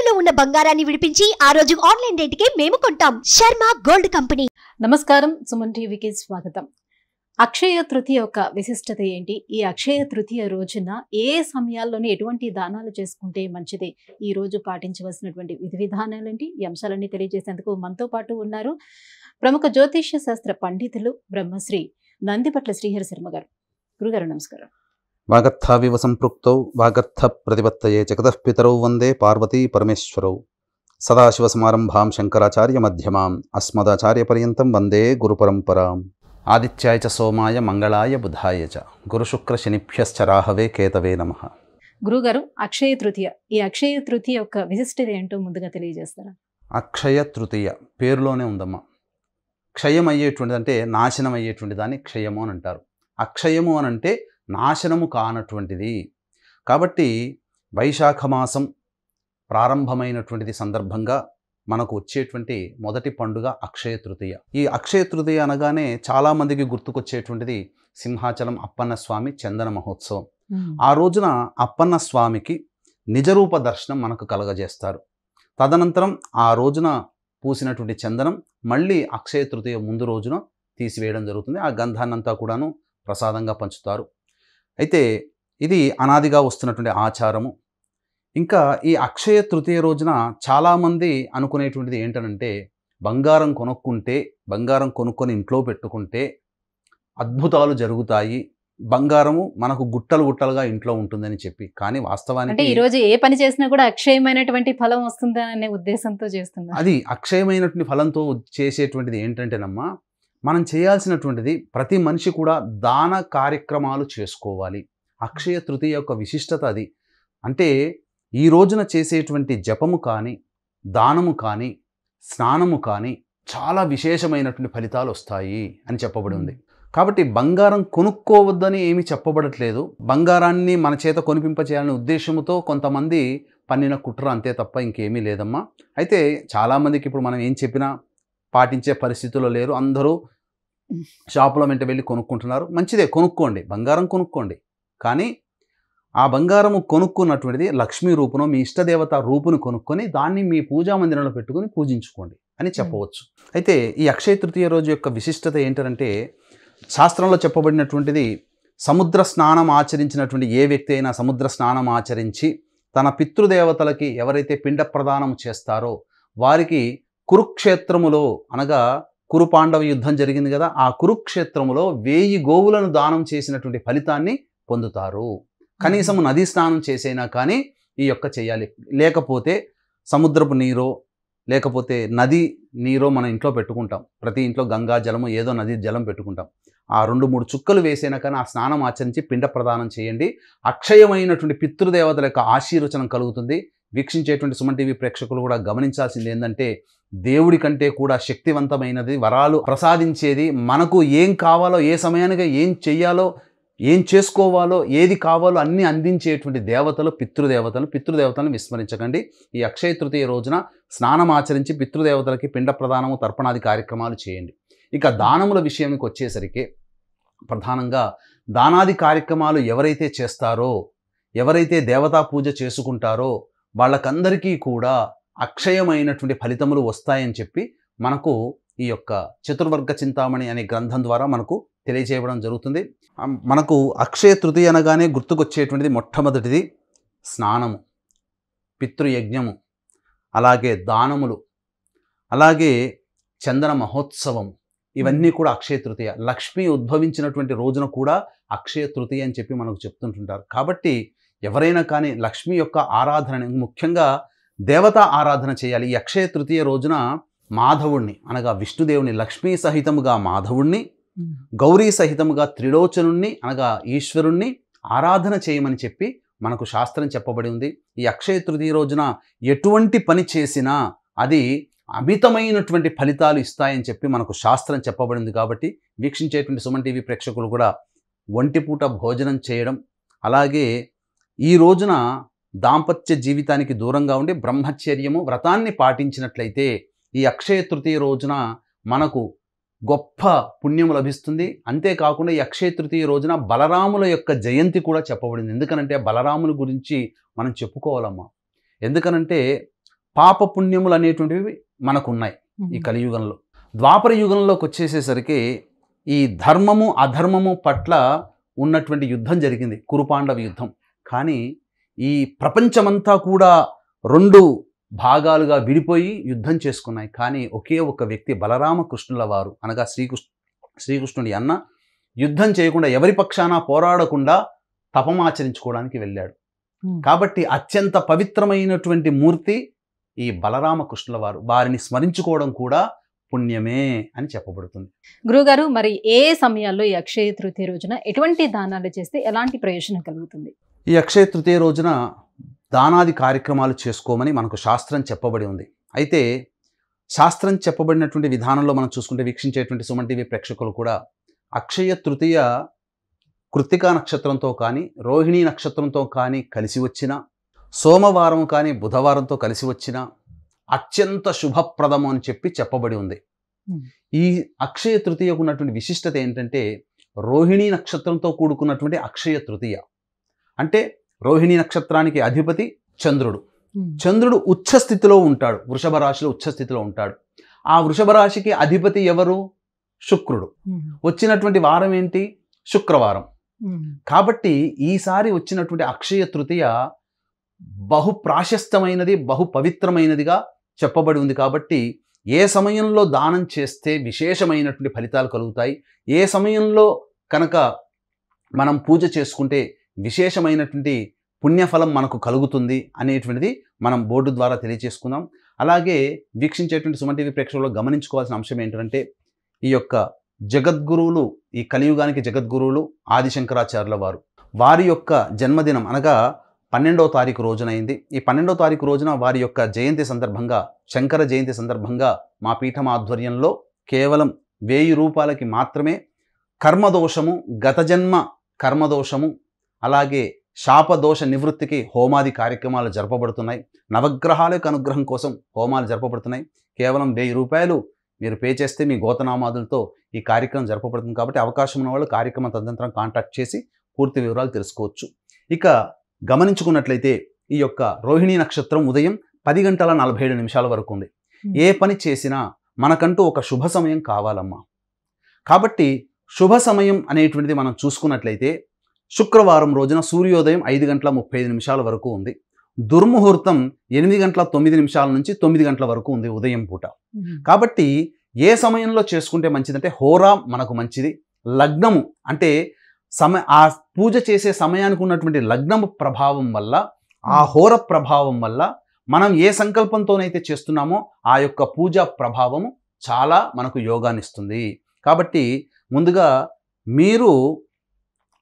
తాకట్టులో ఉన్న బంగారాన్ని విడిపించి ఆ రోజు ఆన్లైన్ రేటుకే మేము కొంటాం. Sharma gold company. నమస్కారం, సుమన్ టీవీకి స్వాగతం. అక్షయ తృతీయ యొక్క విశిష్టత ఏంటి? ఈ అక్షయ తృతీయ రోజున ఏ సమయాల్లోనే ఎటువంటి దానాలు చేసుకుంటే మంచిది? ఈ రోజు పాటించవలసినటువంటి విధి విధానాలు ఏంటి? ఈ అంశాలన్నీ తెలియజేసేందుకు మనతో పాటు ఉన్నారు ప్రముఖ జ్యోతిష్య శాస్త్ర పండితులు బ్రహ్మశ్రీ నందిపట్ల శ్రీహరి శర్మ గారు. గురుగారు నమస్కారం. వాగర్థావివ సంపృక్తౌ వాగర్థ ప్రతిపత్తయే జగతః పితరౌ వందే పార్వతీ పరమేశ్వరౌ. సదాశివసమారంభాం శంకరాచార్య మధ్యమాం అస్మదాచార్య పర్యంతం వందే గురుపరంపరాం. ఆదిత్యాయ చ సోమాయ మంగళాయ బుధాయ చ గురుశుక్ర శనిభ్యశ్చ రాహవే కేతవే నమః. గురుగారు, అక్షయ తృతీయ, ఈ అక్షయ తృతీయ యొక్క విశిష్టత ఏంటో ముందుగా తెలియజేస్తారా? అక్షయ తృతీయ పేరులోనే ఉందమ్మా. క్షయం అయ్యేటువంటిది అంటే నాశనం అయ్యేటువంటి దాన్ని క్షయము అని అంటారు. అక్షయము అని అంటే నాశనము కానటువంటిది. కాబట్టి వైశాఖ మాసం ప్రారంభమైనటువంటిది సందర్భంగా మనకు వచ్చేటువంటి మొదటి పండుగ అక్షయ తృతీయ. ఈ అక్షయ తృతీయ అనగానే చాలామందికి గుర్తుకొచ్చేటువంటిది సింహాచలం అప్పన్న స్వామి చందన మహోత్సవం. ఆ రోజున అప్పన్న స్వామికి నిజరూప దర్శనం మనకు కలగజేస్తారు. తదనంతరం ఆ రోజున పూసినటువంటి చందనం మళ్ళీ అక్షయ తృతీయ ముందు రోజున తీసివేయడం జరుగుతుంది. ఆ గంధాన్నంతా కూడాను ప్రసాదంగా పంచుతారు. అయితే ఇది అనాదిగా వస్తున్నటువంటి ఆచారము. ఇంకా ఈ అక్షయ తృతీయ రోజున చాలామంది అనుకునేటువంటిది ఏంటనంటే, బంగారం కొనుక్కొని ఇంట్లో పెట్టుకుంటే అద్భుతాలు జరుగుతాయి, బంగారము మనకు గుట్టలు గుట్టలుగా ఇంట్లో ఉంటుందని చెప్పి. కానీ వాస్తవానికి అంటే ఈ రోజు ఏ పని చేసినా కూడా అక్షయమైనటువంటి ఫలం వస్తుందనే ఉద్దేశంతో చేస్తున్నారు. అది అక్షయమైనటువంటి ఫలంతో చేసేటువంటిది ఏంటంటేనమ్మా, మనం చేయాల్సినటువంటిది ప్రతి మనిషి కూడా దాన కార్యక్రమాలు చేసుకోవాలి. అక్షయ తృతీయ యొక్క విశిష్టత అది. అంటే ఈ రోజున చేసేటువంటి జపము కానీ, దానము కానీ, స్నానము కానీ చాలా విశేషమైనటువంటి ఫలితాలు వస్తాయి అని చెప్పబడి ఉంది. కాబట్టి బంగారం కొనుక్కోవద్దని ఏమీ చెప్పబడట్లేదు. బంగారాన్ని మన చేత కొనిపింపచేయాలనే ఉద్దేశంతో కొంతమంది పన్నిన కుట్ర, అంతే తప్ప ఇంకేమీ లేదమ్మా. అయితే చాలామందికి ఇప్పుడు మనం ఏం చెప్పినా పాటించే పరిస్థితుల్లో లేరు. అందరూ షాపుల వెంట వెళ్ళి కొనుక్కుంటున్నారు. మంచిదే, కొనుక్కోండి, బంగారం కొనుక్కోండి. కానీ ఆ బంగారము కొనుక్కున్నటువంటిది లక్ష్మీ రూపును, మీ ఇష్టదేవత రూపును కొనుక్కొని దాన్ని మీ పూజా మందిరంలో పెట్టుకొని పూజించుకోండి అని చెప్పవచ్చు. అయితే ఈ అక్షయ తృతీయ రోజు యొక్క విశిష్టత ఏంటంటే, శాస్త్రంలో చెప్పబడినటువంటిది, సముద్ర స్నానం ఆచరించినటువంటి ఏ వ్యక్తి అయినా సముద్ర స్నానం ఆచరించి తన పితృదేవతలకి ఎవరైతే పిండ ప్రదానం చేస్తారో వారికి కురుక్షేత్రములో, అనగా కురు పాండవ యుద్ధం జరిగింది కదా, ఆ కురుక్షేత్రములో 1000 గోవులను దానం చేసినటువంటి ఫలితాన్ని పొందుతారు. కనీసం నదీ స్నానం చేసైనా కానీ ఈ యొక్క చేయాలి. లేకపోతే సముద్రపు నీరో లేకపోతే నది నీరో మన ఇంట్లో పెట్టుకుంటాం. ప్రతి ఇంట్లో గంగా జలము ఏదో నది జలం పెట్టుకుంటాం. ఆ 2-3 చుక్కలు వేసైనా కానీ ఆ స్నానం ఆచరించి పిండ ప్రదానం చేయండి. అక్షయమైనటువంటి పితృదేవతల యొక్క ఆశీర్వచనం కలుగుతుంది. వీక్షించేటువంటి సుమన్ టీవీ ప్రేక్షకులు కూడా గమనించాల్సింది ఏంటంటే, దేవుడి కంటే కూడా శక్తివంతమైనది, వరాలు ప్రసాదించేది, మనకు ఏం కావాలో, ఏ సమయానికి ఏం చెయ్యాలో, ఏం చేసుకోవాలో, ఏది కావాలో అన్నీ అందించేటువంటి దేవతలు పితృదేవతలను విస్మరించకండి. ఈ అక్షయ తృతీయ రోజున స్నానం ఆచరించి పితృదేవతలకి పిండ ప్రదానము, తర్పణాది కార్యక్రమాలు చేయండి. ఇక దానముల విషయానికి వచ్చేసరికి ప్రధానంగా దానాది కార్యక్రమాలు ఎవరైతే చేస్తారో, ఎవరైతే దేవతా పూజ చేసుకుంటారో వాళ్ళకందరికీ కూడా అక్షయమైనటువంటి ఫలితములు వస్తాయని చెప్పి మనకు ఈ యొక్క చతుర్వర్గ చింతామణి అనే గ్రంథం ద్వారా మనకు తెలియజేయడం జరుగుతుంది. మనకు అక్షయ తృతీయ అనగానే గుర్తుకొచ్చేటువంటిది మొట్టమొదటిది స్నానము, పితృయజ్ఞము, అలాగే దానములు, అలాగే చందన మహోత్సవం. ఇవన్నీ కూడా అక్షయ తృతీయ. లక్ష్మి ఉద్భవించినటువంటి రోజున కూడా అక్షయ తృతీయ అని చెప్పి మనకు చెప్తుంటుంటారు. కాబట్టి ఎవరైనా కానీ లక్ష్మి యొక్క ఆరాధన, ముఖ్యంగా దేవతా ఆరాధన చేయాలి. ఈ అక్షయ తృతీయ రోజున మాధవుణ్ణి, అనగా విష్ణుదేవుని, లక్ష్మీ సహితముగా మాధవుణ్ణి, గౌరీ సహితముగా త్రిలోచనుణ్ణి, అనగా ఈశ్వరుణ్ణి ఆరాధన చేయమని చెప్పి మనకు శాస్త్రం చెప్పబడి ఉంది. ఈ అక్షయ తృతీయ రోజున ఎటువంటి పని చేసినా అది అమితమైనటువంటి ఫలితాలు ఇస్తాయని చెప్పి మనకు శాస్త్రం చెప్పబడింది. కాబట్టి వీక్షించేటువంటి సుమన్ టీవీ ప్రేక్షకులు కూడా ఒంటిపూట భోజనం చేయడం, అలాగే ఈ రోజున దాంపత్య జీవితానికి దూరంగా ఉండి బ్రహ్మచర్యము, వ్రతాన్ని పాటించినట్లయితే ఈ అక్షయ తృతీయ రోజున మనకు గొప్ప పుణ్యం లభిస్తుంది. అంతేకాకుండా ఈ అక్షయ తృతీయ రోజున బలరాముల యొక్క జయంతి కూడా చెప్పబడింది. ఎందుకనంటే బలరాముల గురించి మనం చెప్పుకోవాలమ్మా. ఎందుకనంటే పాప పుణ్యములు అనేటువంటివి మనకు ఉన్నాయి ఈ కలియుగంలో. ద్వాపర యుగంలోకి వచ్చేసేసరికి ఈ ధర్మము అధర్మము పట్ల ఉన్నటువంటి యుద్ధం జరిగింది, కురుపాండవ యుద్ధం. కానీ ఈ ప్రపంచమంతా కూడా 2 భాగాలుగా విడిపోయి యుద్ధం చేసుకున్నాయి. కానీ ఒకే ఒక వ్యక్తి బలరామకృష్ణుల వారు, అనగా శ్రీకృష్ణుడి అన్న, యుద్ధం చేయకుండా, ఎవరి పక్షాన పోరాడకుండా తపమాచరించుకోవడానికి వెళ్ళాడు. కాబట్టి అత్యంత పవిత్రమైనటువంటి మూర్తి ఈ బలరామకృష్ణుల వారు. వారిని స్మరించుకోవడం కూడా పుణ్యమే అని చెప్పబడుతుంది. గురుగారు, మరి ఏ సమయాల్లో ఈ అక్షయ తృతీయ రోజున ఎటువంటి దానాలు చేస్తే ఎలాంటి ప్రయోజనం కలుగుతుంది? ఈ అక్షయ తృతీయ రోజున దానాది కార్యక్రమాలు చేసుకోమని మనకు శాస్త్రం చెప్పబడి ఉంది. అయితే శాస్త్రం చెప్పబడినటువంటి విధానంలో మనం చూసుకుంటే, వీక్షించేటువంటి సుమన్ టీవీ ప్రేక్షకులు కూడా అక్షయ తృతీయ కృత్తికా నక్షత్రంతో కానీ, రోహిణీ నక్షత్రంతో కానీ కలిసి వచ్చిన, సోమవారం కానీ బుధవారంతో కలిసి వచ్చిన అత్యంత శుభప్రదము అని చెప్పబడి ఉంది. ఈ అక్షయ తృతీయకు ఉన్నటువంటి విశిష్టత ఏంటంటే, రోహిణీ నక్షత్రంతో కూడుకున్నటువంటి అక్షయ తృతీయ. అంటే రోహిణీ నక్షత్రానికి అధిపతి చంద్రుడు. చంద్రుడు ఉచ్చ స్థితిలో ఉంటాడు, వృషభ రాశిలో ఉచ్చ స్థితిలో ఉంటాడు. ఆ వృషభ రాశికి అధిపతి ఎవరు? శుక్రుడు. వచ్చినటువంటి వారం ఏంటి? శుక్రవారం. కాబట్టి ఈసారి వచ్చినటువంటి అక్షయ తృతీయ బహు ప్రాశస్తమైనది, బహు పవిత్రమైనదిగా చెప్పబడి ఉంది. కాబట్టి ఏ సమయంలో దానం చేస్తే విశేషమైనటువంటి ఫలితాలు కలుగుతాయి, ఏ సమయంలో కనుక మనం పూజ చేసుకుంటే విశేషమైనటువంటి పుణ్యఫలం మనకు కలుగుతుంది అనేటువంటిది మనం బోర్డు ద్వారా తెలియజేసుకుందాం. అలాగే వీక్షించేటువంటి సుమన్ టీవీ ప్రేక్షకులు గమనించుకోవాల్సిన అంశం ఏంటంటే, ఈ యొక్క జగద్గురువులు, ఈ కలియుగానికి జగద్గురువులు ఆదిశంకరాచార్యుల వారు, వారి యొక్క జన్మదినం అనగా 12వ తారీఖు రోజునైంది. ఈ 12వ తారీఖు రోజున వారి యొక్క జయంతి సందర్భంగా, శంకర జయంతి సందర్భంగా మా పీఠం ఆధ్వర్యంలో కేవలం 1000 రూపాయలకి మాత్రమే కర్మదోషము, గత జన్మ కర్మదోషము, అలాగే శాపదోష నివృత్తికి హోమాది కార్యక్రమాలు జరపబడుతున్నాయి. నవగ్రహాల యొక్క అనుగ్రహం కోసం హోమాలు జరపబడుతున్నాయి. కేవలం 1000 రూపాయలు మీరు పే చేస్తే మీ గోతనామాదులతో ఈ కార్యక్రమం జరపబడుతుంది. కాబట్టి అవకాశం ఉన్న వాళ్ళు కార్యక్రమం తదనంతరం కాంటాక్ట్ చేసి పూర్తి వివరాలు తెలుసుకోవచ్చు. ఇక గమనించుకున్నట్లయితే, ఈ యొక్క రోహిణీ నక్షత్రం ఉదయం 10:47 వరకు ఉంది. ఏ పని చేసినా మనకంటూ ఒక శుభ సమయం కావాలమ్మా. కాబట్టి శుభ సమయం అనేటువంటిది మనం చూసుకున్నట్లయితే, శుక్రవారం రోజున సూర్యోదయం 5:35 వరకు ఉంది. దుర్ముహూర్తం 8:09 నుంచి 9 వరకు ఉంది ఉదయం పూట. కాబట్టి ఏ సమయంలో చేసుకుంటే మంచిదంటే, హోరా మనకు మంచిది. లగ్నము అంటే ఆ పూజ చేసే సమయానికి ఉన్నటువంటి లగ్నము ప్రభావం వల్ల, ఆ హోర ప్రభావం వల్ల మనం ఏ సంకల్పంతోనైతే చేస్తున్నామో ఆ యొక్క పూజా ప్రభావము చాలా మనకు యోగాన్నిస్తుంది. కాబట్టి ముందుగా మీరు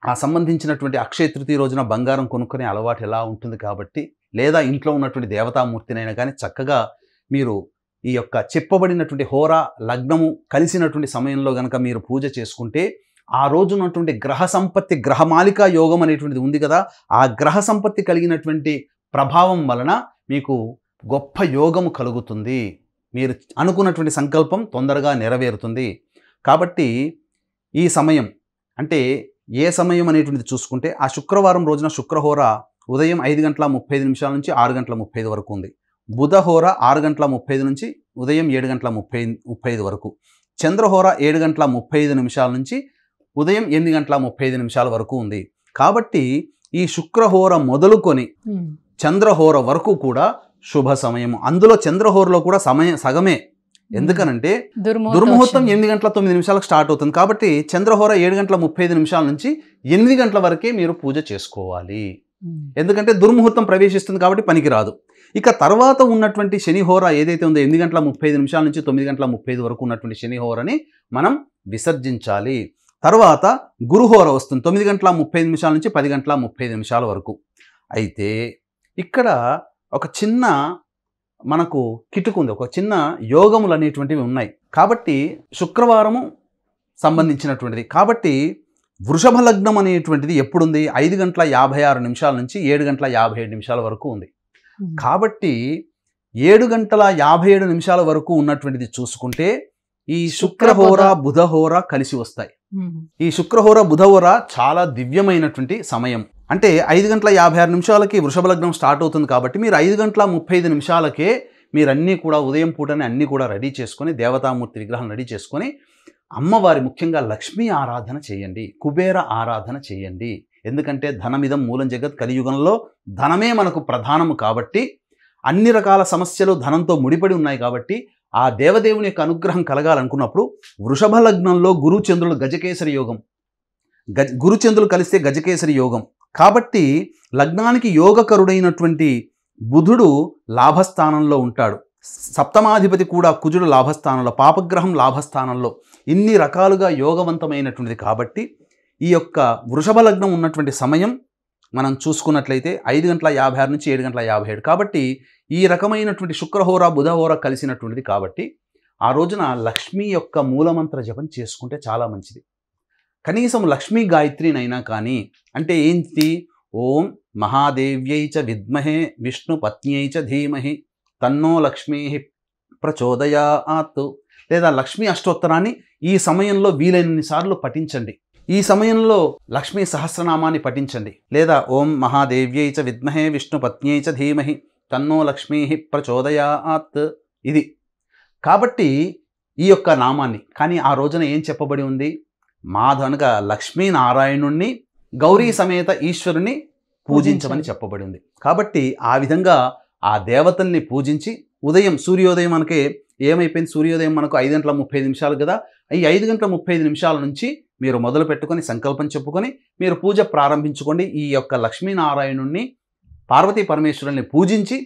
ఆ సంబంధించినటువంటి అక్షయ తృతీయ రోజున బంగారం కొనుక్కునే అలవాటు ఎలా ఉంటుంది కాబట్టి, లేదా ఇంట్లో ఉన్నటువంటి దేవతామూర్తినైనా కానీ చక్కగా మీరు ఈ యొక్క చెప్పబడినటువంటి హోరా లగ్నము కలిసినటువంటి సమయంలో కనుక మీరు పూజ చేసుకుంటే, ఆ రోజు ఉన్నటువంటి గ్రహ సంపత్తి, గ్రహమాలికా యోగం అనేటువంటిది ఉంది కదా, ఆ గ్రహ సంపత్తి కలిగినటువంటి ప్రభావం వలన మీకు గొప్ప యోగము కలుగుతుంది. మీరు అనుకున్నటువంటి సంకల్పం తొందరగా నెరవేరుతుంది. కాబట్టి ఈ సమయం అంటే ఏ సమయం అనేటువంటిది చూసుకుంటే, ఆ శుక్రవారం రోజున శుక్రహోర ఉదయం 5:35 నుంచి 6:35 వరకు ఉంది. బుధహోర 6:30 నుంచి ఉదయం 7:35 వరకు. చంద్రహోర 7:35 నుంచి ఉదయం 8:35 వరకు ఉంది. కాబట్టి ఈ శుక్రహోర మొదలుకొని చంద్రహోర వరకు కూడా శుభ సమయము. అందులో చంద్రహోరలో కూడా సమయం సగమే. ఎందుకనంటే దుర్ముహూర్తం 8:09 స్టార్ట్ అవుతుంది. కాబట్టి చంద్రహోర 7:35 నుంచి 8 వరకే మీరు పూజ చేసుకోవాలి. ఎందుకంటే దుర్ముహూర్తం ప్రవేశిస్తుంది కాబట్టి పనికిరాదు. ఇక తర్వాత ఉన్నటువంటి శనిహోర ఏదైతే ఉందో 8:35 నుంచి 9:30 వరకు ఉన్నటువంటి శనిహోరని మనం విసర్జించాలి. తర్వాత గురుహోర వస్తుంది 9:30 నుంచి 10:30 వరకు. అయితే ఇక్కడ ఒక చిన్న మనకు కిటుకుంది, ఒక చిన్న యోగములు అనేటువంటివి ఉన్నాయి. కాబట్టి శుక్రవారము సంబంధించినటువంటిది. కాబట్టి వృషభ లగ్నం అనేటువంటిది ఎప్పుడుంది? 5:56 నుంచి 7:57 వరకు ఉంది. కాబట్టి 7:57 వరకు ఉన్నటువంటిది చూసుకుంటే ఈ శుక్రహోర బుధహోర కలిసి వస్తాయి. ఈ శుక్రహోర బుధహోర చాలా దివ్యమైనటువంటి సమయం. అంటే 5:56 వృషభ లగ్నం స్టార్ట్ అవుతుంది. కాబట్టి మీరు 5:35 మీరన్నీ కూడా ఉదయం పూటనే అన్నీ కూడా రెడీ చేసుకొని దేవతామూర్తి విగ్రహం రెడీ చేసుకొని అమ్మవారి ముఖ్యంగా లక్ష్మీ ఆరాధన చేయండి, కుబేర ఆరాధన చేయండి. ఎందుకంటే ధనమిదం మూలం జగత్, కలియుగంలో ధనమే మనకు ప్రధానము కాబట్టి అన్ని రకాల సమస్యలు ధనంతో ముడిపడి ఉన్నాయి కాబట్టి ఆ దేవదేవుని యొక్క అనుగ్రహం కలగాలనుకున్నప్పుడు వృషభ లగ్నంలో గురుచంద్రులు గజకేసరి యోగం, గురుచంద్రులు కలిస్తే గజకేసరి యోగం కాబట్టి లగ్నానికి యోగకరుడైనటువంటి బుధుడు లాభస్థానంలో ఉంటాడు, సప్తమాధిపతి కూడా కుజుడు లాభస్థానంలో, పాపగ్రహం లాభస్థానంలో, ఇన్ని రకాలుగా యోగవంతమైనటువంటిది కాబట్టి ఈ యొక్క వృషభ లగ్నం ఉన్నటువంటి సమయం మనం చూసుకున్నట్లయితే 5:56 నుంచి 7:57 కాబట్టి ఈ రకమైనటువంటి శుక్రహోర బుధహోర కలిసినటువంటిది కాబట్టి ఆ రోజున లక్ష్మీ యొక్క మూలమంత్ర జపం చేసుకుంటే చాలా మంచిది. కనీసం లక్ష్మీ గాయత్రినైనా కానీ, అంటే ఏంటి, ఓం మహాదేవ్యై చ విద్మహే విష్ణు పత్న్యై చ ధీమహి తన్నో లక్ష్మీ ప్రచోదయాత్, లేదా లక్ష్మీ అష్టోత్తరాన్ని ఈ సమయంలో వీలైనన్ని సార్లు పఠించండి. ఈ సమయంలో లక్ష్మీ సహస్రనామాన్ని పఠించండి, లేదా ఓం మహాదేవ్యై చ విద్మహే విష్ణు పత్న్యై చ ధీమహి తన్నో లక్ష్మీ ప్రచోదయాత్. ఇది కాబట్టి ఈ యొక్క నామాన్ని, కానీ ఆ రోజున ఏం చెప్పబడి ఉంది, మాధవనగా లక్ష్మీనారాయణుణ్ణి గౌరీ సమేత ఈశ్వరుని పూజించమని చెప్పబడి ఉంది. కాబట్టి ఆ విధంగా ఆ దేవతల్ని పూజించి ఉదయం సూర్యోదయం మనకి ఏమైపోయింది, సూర్యోదయం మనకు 5:35 కదా, ఈ 5:35 నుంచి మీరు మొదలు పెట్టుకొని సంకల్పం చెప్పుకొని మీరు పూజ ప్రారంభించుకోండి. ఈ యొక్క లక్ష్మీనారాయణుణ్ణి పార్వతీ పరమేశ్వరుల్ని పూజించి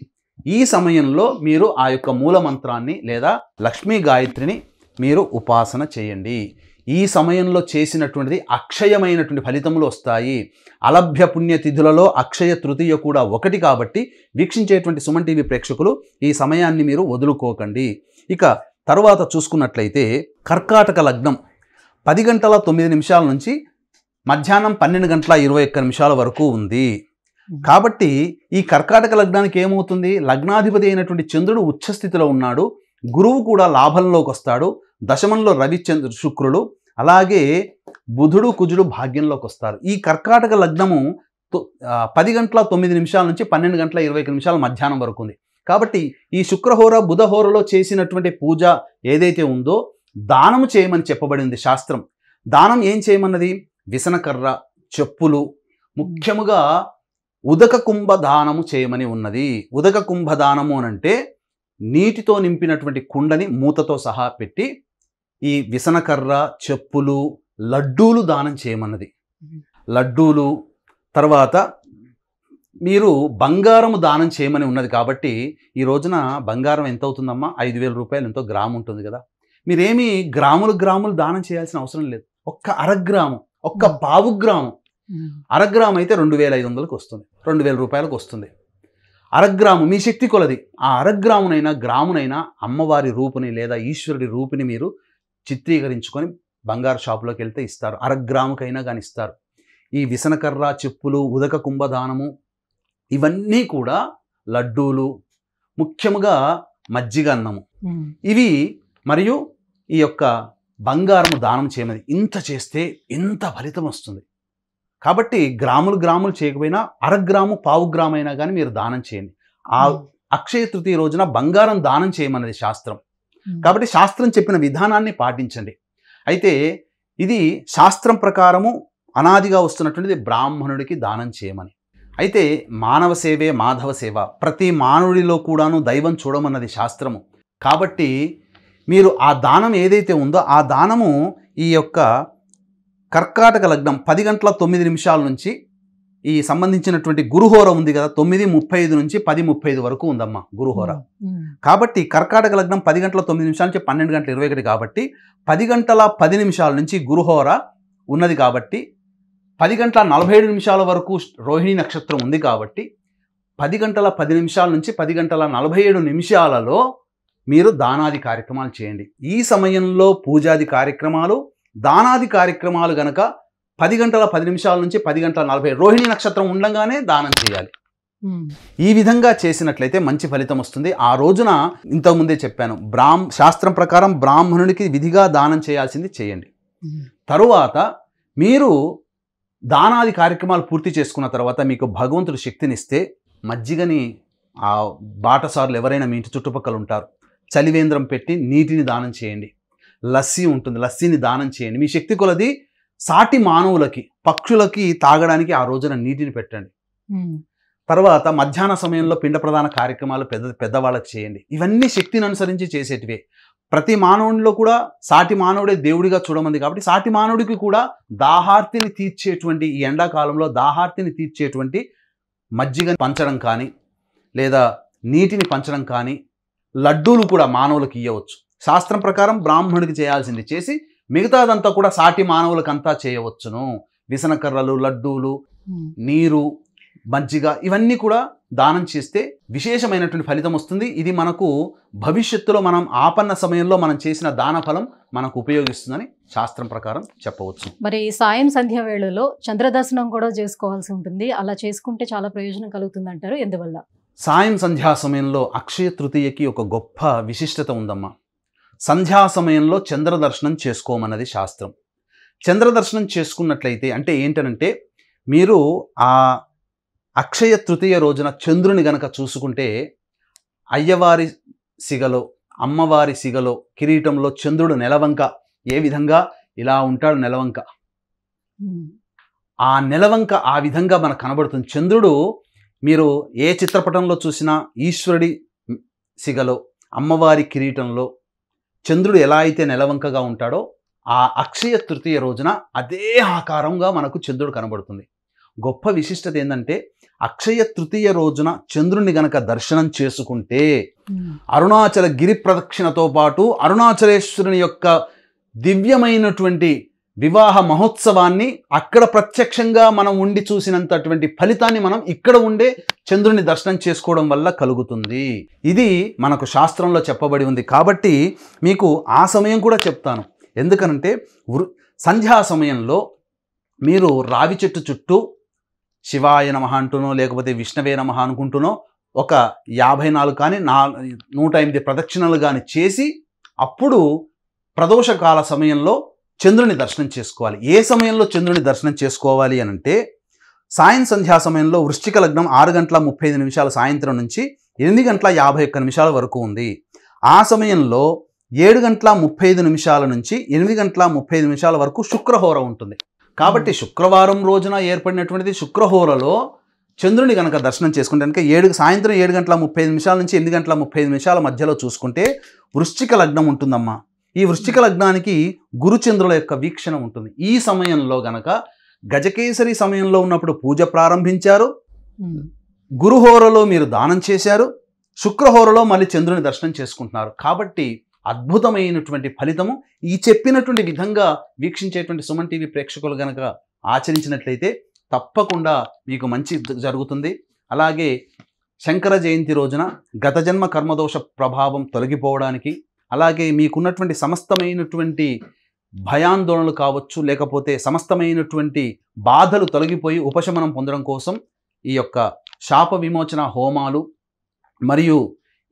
ఈ సమయంలో మీరు ఆ యొక్క మూల మంత్రాన్ని లేదా లక్ష్మీ గాయత్రిని మీరు ఉపాసన చేయండి. ఈ సమయంలో చేసినటువంటిది అక్షయమైనటువంటి ఫలితములు వస్తాయి. అలభ్య పుణ్యతిథులలో అక్షయ తృతీయ కూడా ఒకటి కాబట్టి వీక్షించేటువంటి సుమన్ టీవీ ప్రేక్షకులు ఈ సమయాన్ని మీరు వదులుకోకండి. ఇక తరువాత చూసుకున్నట్లయితే కర్కాటక లగ్నం 10:09 నుంచి మధ్యాహ్నం 12:21 వరకు ఉంది. కాబట్టి ఈ కర్కాటక లగ్నానికి ఏమవుతుంది, లగ్నాధిపతి అయినటువంటి చంద్రుడు ఉచ్చస్థితిలో ఉన్నాడు, గురువు కూడా లాభంలోకి వస్తాడు, దశమంలో రవి శుక్రుడు, అలాగే బుధుడు కుజుడు భాగ్యంలోకి వస్తారు. ఈ కర్కాటక లగ్నము 10:09 నుంచి 12:21 మధ్యాహ్నం వరకు ఉంది. కాబట్టి ఈ శుక్రహోర బుధహోరలో చేసినటువంటి పూజ ఏదైతే ఉందో దానము చేయమని చెప్పబడింది శాస్త్రం. దానం ఏం చేయమన్నది, విసనకర్ర, చెప్పులు, ముఖ్యముగా ఉదక కుంభ దానము చేయమని ఉన్నది. ఉదక కుంభ దానము అనంటే నీటితో నింపినటువంటి కుండని మూతతో సహా పెట్టి ఈ విసనకర్ర, చెప్పులు, లడ్డూలు దానం చేయమన్నది. లడ్డూలు, తర్వాత మీరు బంగారము దానం చేయమని ఉన్నది. కాబట్టి ఈ రోజున బంగారం ఎంత అవుతుందమ్మా, 5,000 రూపాయలు ఎంతో గ్రాము ఉంటుంది కదా. మీరేమి గ్రాములు దానం చేయాల్సిన అవసరం లేదు. ఒక్క అరగ్రాము, ఒక్క పావు గ్రాము, అరగ్రాము అయితే 2,500కి వస్తుంది, 2,000 రూపాయలకు వస్తుంది. అరగ్రాము మీ శక్తి కొలది. ఆ అరగ్రామునైనా గ్రామునైనా అమ్మవారి రూపుని లేదా ఈశ్వరుడి రూపుని మీరు చిత్రీకరించుకొని బంగారు షాపులోకి వెళ్తే ఇస్తారు, అరగ్రాముకైనా కానీ ఇస్తారు. ఈ విసనకర్ర, చెప్పులు, ఉదక కుంభదానము ఇవన్నీ కూడా లడ్డూలు, ముఖ్యముగా మజ్జిగ అన్నము, ఇవి మరియు ఈ యొక్క బంగారము దానం చేయమని. ఇంత చేస్తే ఎంత ఫలితం వస్తుంది. కాబట్టి గ్రాములు చేయకపోయినా అరగ్రాము పావు గ్రాము అయినా కానీ మీరు దానం చేయండి. ఆ అక్షయ తృతీయ రోజున బంగారం దానం చేయమన్నది శాస్త్రం. కాబట్టి శాస్త్రం చెప్పిన విధానాన్ని పాటించండి. అయితే ఇది శాస్త్రం ప్రకారము అనాదిగా వస్తున్నటువంటిది బ్రాహ్మణుడికి దానం చేయమని. అయితే మానవ సేవే మాధవ సేవ, ప్రతి మానవుడిలో కూడాను దైవం చూడమన్నది శాస్త్రము. కాబట్టి మీరు ఆ దానం ఏదైతే ఉందో ఆ దానము ఈ యొక్క కర్కాటక లగ్నం 10:09 నుంచి ఈ సంబంధించినటువంటి గురుహోర ఉంది కదా, 9:35 నుంచి 10:35 వరకు ఉందమ్మా గురుహోర. కాబట్టి కర్కాటక లగ్నం 10:09 నుంచి 12:21 కాబట్టి 10:10 నుంచి గురుహోర ఉన్నది. కాబట్టి 10:47 వరకు రోహిణి నక్షత్రం ఉంది. కాబట్టి 10:10 నుంచి 10:47 మీరు దానాది కార్యక్రమాలు చేయండి. ఈ సమయంలో పూజాది కార్యక్రమాలు, దానాది కార్యక్రమాలు గనక 10:10 నుంచి 10:40 రోహిణి నక్షత్రం ఉండగానే దానం చేయాలి. ఈ విధంగా చేసినట్లయితే మంచి ఫలితం వస్తుంది. ఆ రోజున ఇంతకుముందే చెప్పాను, శాస్త్రం ప్రకారం బ్రాహ్మణుడికి విధిగా దానం చేయాల్సింది చేయండి. తరువాత మీరు దానాది కార్యక్రమాలు పూర్తి చేసుకున్న తర్వాత మీకు భగవంతుడు శక్తినిస్తే మజ్జిగని ఆ బాటసారులు ఎవరైనా మీ ఇంటి చుట్టుపక్కల ఉంటారు, చలివేంద్రం పెట్టి నీటిని దానం చేయండి. లస్సీ ఉంటుంది, లస్సీని దానం చేయండి. మీ శక్తి కొలది సాటి మానవులకి, పక్షులకి తాగడానికి ఆ రోజున నీటిని పెట్టండి. తర్వాత మధ్యాహ్న సమయంలో పిండ ప్రదాన కార్యక్రమాలు పెద్దవాళ్ళకి చేయండి. ఇవన్నీ శక్తిని అనుసరించి చేసేటివే. ప్రతి మానవుడిలో కూడా సాటి మానవుడే దేవుడిగా చూడమంది కాబట్టి సాటి మానవుడికి కూడా దాహార్తిని తీర్చేటువంటి, ఈ ఎండాకాలంలో దాహార్తిని తీర్చేటువంటి మజ్జిగ పంచడం కానీ, లేదా నీటిని పంచడం కానీ, లడ్డూలు కూడా మానవులకు ఇవ్వవచ్చు. శాస్త్రం ప్రకారం బ్రాహ్మణుడికి చేయాల్సింది చేసి మిగతాదంతా కూడా సాటి మానవులకంతా చేయవచ్చును. విసనకర్రలు, లడ్డూలు, నీరు, మజ్జిగ ఇవన్నీ కూడా దానం చేస్తే విశేషమైనటువంటి ఫలితం వస్తుంది. ఇది మనకు భవిష్యత్తులో మనం ఆపన్న సమయంలో మనం చేసిన దాన ఫలం మనకు ఉపయోగిస్తుందని శాస్త్రం ప్రకారం చెప్పవచ్చు. మరి సాయం సంధ్య వేళలో చంద్రదర్శనం కూడా చేసుకోవాల్సి ఉంటుంది. అలా చేసుకుంటే చాలా ప్రయోజనం కలుగుతుంది అంటారు. ఎందువల్ల? సాయం సంధ్యా సమయంలో అక్షయ తృతీయకి ఒక గొప్ప విశిష్టత ఉందమ్మా. సంధ్యా సమయంలో చంద్ర దర్శనం చేసుకోమన్నది శాస్త్రం. చంద్ర దర్శనం చేసుకున్నట్లయితే అంటే ఏంటనంటే, మీరు ఆ అక్షయ తృతీయ రోజున చంద్రుని గనక చూసుకుంటే అయ్యవారి సిగలో, అమ్మవారి సిగలో, కిరీటంలో చంద్రుడు నెలవంక ఏ విధంగా ఇలా ఉంటాడు, నెలవంక, ఆ నెలవంక ఆ విధంగా మనకు కనబడుతుంది. చంద్రుడు మీరు ఏ చిత్రపటంలో చూసినా ఈశ్వరుడి సిగలో, అమ్మవారి కిరీటంలో చంద్రుడు ఎలా అయితే నెలవంకగా ఉంటాడో ఆ అక్షయ తృతీయ రోజున అదే ఆకారంగా మనకు చంద్రుడు కనబడుతుంది. గొప్ప విశిష్టత ఏంటంటే, అక్షయ తృతీయ రోజున చంద్రుడిని గనక దర్శనం చేసుకుంటే అరుణాచల గిరి ప్రదక్షిణతో పాటు అరుణాచలేశ్వరుని యొక్క దివ్యమైనటువంటి వివాహ మహోత్సవాన్ని అక్కడ ప్రత్యక్షంగా మనం ఉండి చూసినంతటువంటి ఫలితాన్ని మనం ఇక్కడ ఉండే చంద్రుని దర్శనం చేసుకోవడం వల్ల కలుగుతుంది. ఇది మనకు శాస్త్రంలో చెప్పబడి ఉంది. కాబట్టి మీకు ఆ సమయం కూడా చెప్తాను. ఎందుకనంటే సంధ్యా సమయంలో మీరు రావి చెట్టు చుట్టూ శివాయ నమః అంటూనో లేకపోతే విష్ణవే నమః అనుకుంటూనో ఒక 54 కానీ 108 ప్రదక్షిణలు కానీ చేసి అప్పుడు ప్రదోషకాల సమయంలో చంద్రుని దర్శనం చేసుకోవాలి. ఏ సమయంలో చంద్రుని దర్శనం చేసుకోవాలి అని అంటే, సాయం సంధ్యా సమయంలో వృశ్చిక లగ్నం 6:35 సాయంత్రం నుంచి 8:51 వరకు ఉంది. ఆ సమయంలో 7:35 నుంచి 8:35 వరకు శుక్రహోర ఉంటుంది. కాబట్టి శుక్రవారం రోజున ఏర్పడినటువంటిది శుక్రహోరలో చంద్రుని కనుక దర్శనం చేసుకుంటే సాయంత్రం 7:35 నుంచి 8:35 మధ్యలో చూసుకుంటే వృశ్చిక లగ్నం ఉంటుందమ్మా. ఈ వృశ్చిక లగ్నానికి గురుచంద్రుల యొక్క వీక్షణ ఉంటుంది. ఈ సమయంలో గనక గజకేసరి సమయంలో ఉన్నప్పుడు పూజ ప్రారంభించారు, గురుహోరలో మీరు దానం చేశారు, శుక్రహోరలో మళ్ళీ చంద్రుని దర్శనం చేసుకుంటున్నారు. కాబట్టి అద్భుతమైనటువంటి ఫలితము ఈ చెప్పినటువంటి విధంగా వీక్షించేటువంటి సుమన్ టీవీ ప్రేక్షకులు గనక ఆచరించినట్లయితే తప్పకుండా మీకు మంచి జరుగుతుంది. అలాగే శంకర జయంతి రోజున గత జన్మ కర్మదోష ప్రభావం తొలగిపోవడానికి, అలాగే మీకున్నటువంటి సమస్తమైనటువంటి భయాందోళనలు కావచ్చు, లేకపోతే సమస్తమైనటువంటి బాధలు తొలగిపోయి ఉపశమనం పొందడం కోసం ఈ యొక్క శాప విమోచన హోమాలు మరియు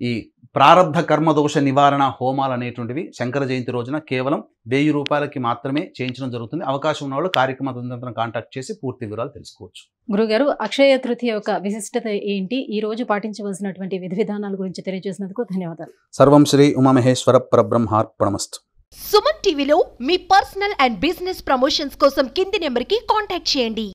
ఈ ప్రారబ్ధ కర్మదోష నివారణ హోమాలు అనేటువంటివి శంకర జయంతి రోజున కేవలం 1000 రూపాయలకి మాత్రమే చేయించడం జరుగుతుంది. అవకాశం ఉన్న వాళ్ళు కార్యక్రమ తదనంతరం కాంటాక్ట్ చేసి పూర్తి వివరాలు తెలుసుకోవచ్చు. గురుగారు, అక్షయ తృతీయ యొక్క విశిష్టత ఏంటి, ఈ రోజు పాటించవలసినటువంటి విధి విధానాల గురించి తెలియజేసినందుకు ధన్యవాదాలు. సర్వం శ్రీ ఉమామహేశ్వర పరబ్రహ్మార్పణమస్తు. సుమన్ టీవీలో మీ పర్సనల్ అండ్ బిజినెస్ ప్రమోషన్స్ కోసం కింది నెంబర్కి కాంటాక్ట్ చేయండి.